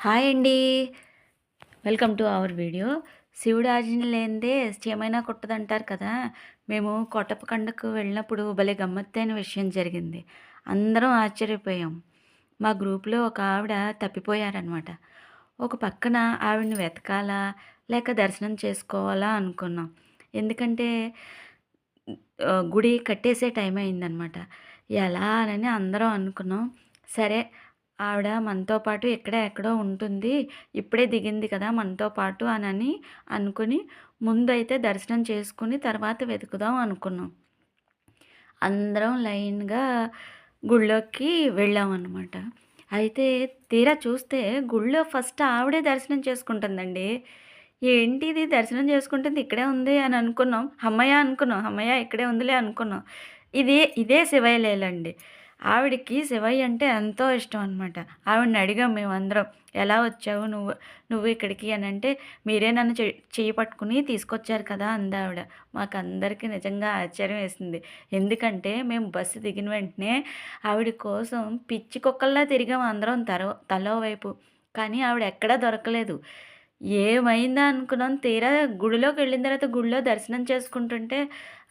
Hi అండి. Welcome to our video. శివుడి ఆజ్ఞ లేనిదే చీమైనా కుట్టదంటారు కదా! మేము కోటప్పకొండకు వెళ్ళినప్పుడు భలే గమ్మత్తైన విషయం జరిగింది. అందరం ఆశ్చర్యపోయాం. మా గ్రూప్‌లో ఒక ఆవిడ తప్పిపోయారనమాట. ఒక పక్కన ఆవిడని వెతకాలా? లేక దర్శనం చేసుకోవాలా అనుకున్నాం. ఎందుకంటే గుడి కట్టేసే టైం అయిందనమాట. ఎలా అని అందరం అనుకున్నాం. సరే ఆవిడ మనతో పాటు ఇక్కడే ఎక్కడో ఉంటుంది. ఇప్పుడే దిగింది కదా! మనతో పాటు అనని అనుకుని ముందైతే దర్శనం చేసుకొని తర్వాత వెతుకుదాం అనుకున్నాం. అందరం లైన్‌గా గుడిలోకి వెళ్ళామనమాట. అయితే తీరా చూస్తే గుడిలో ఫస్ట్ ఆవిడే దర్శనం చేసుకుంటుందండి. ఏంటిది దర్శనం చేసుకుంటుంది ఇక్కడే ఉంది అని అనుకున్నాం. హమ్మయ్య! అనుకున్నాం. హమ్మయ్య! ఇక్కడే ఉందిలే అనుకున్నాం. ఇదే శివయ్య లీలండి. ఆవిడకి శివయ్య అంటే ఎంతో ఇష్టం అనమాట. ఆవిడని అడిగాం మేమందరం. "ఎలా వచ్చావు నువ్వు ఇక్కడికి" అనంటే, "మీరే నన్ను చెయ్యి పట్టుకుని తీసుకొచ్చారు కదా!" అందావిడ. మాకందరికీ నిజంగా ఆశ్చర్యం వేసింది. ఎందుకంటే మేము బస్సు దిగిన వెంటనే ఆవిడ కోసం పిచ్చి కుక్కల్లా తిరిగాం అందరం తలో వైపు. కానీ ఆవిడ ఎక్కడా దొరకలేదు. ఏమైందా అనుకున్నాం. తీరా గుడిలోకెళ్ళిన తర్వాత గుడిలో దర్శనం చేసుకుంటుంటే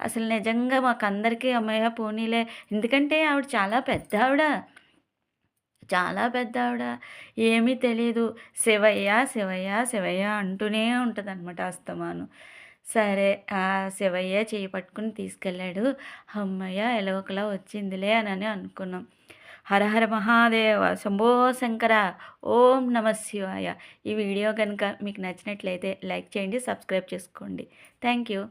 అసలు నిజంగా మాకందరికీ హమ్మయ్య! పోనీలే. ఎందుకంటే ఆవిడ చాలా పెద్దావిడ. చాలా పెద్దావిడ. ఏమీ తెలీదు. శివయ్య, శివయ్య, శివయ్య అంటూనే ఉంటదనమాట అస్తమాను. సరే శివయ్య చెయ్యి పట్టుకొని తీసుకెళ్ళాడు. హమ్మయ్య! ఎలాగోకలా వచ్చిందిలే అనని అనుకున్నాం. హర హర మహాదేవ! శంభో శంకర! ఓం నమః శివాయ! ఈ వీడియో గనుక మీకు నచ్చినట్లయితే లైక్ చేయండి, సబ్స్క్రైబ్ చేసుకోండి. Thank you.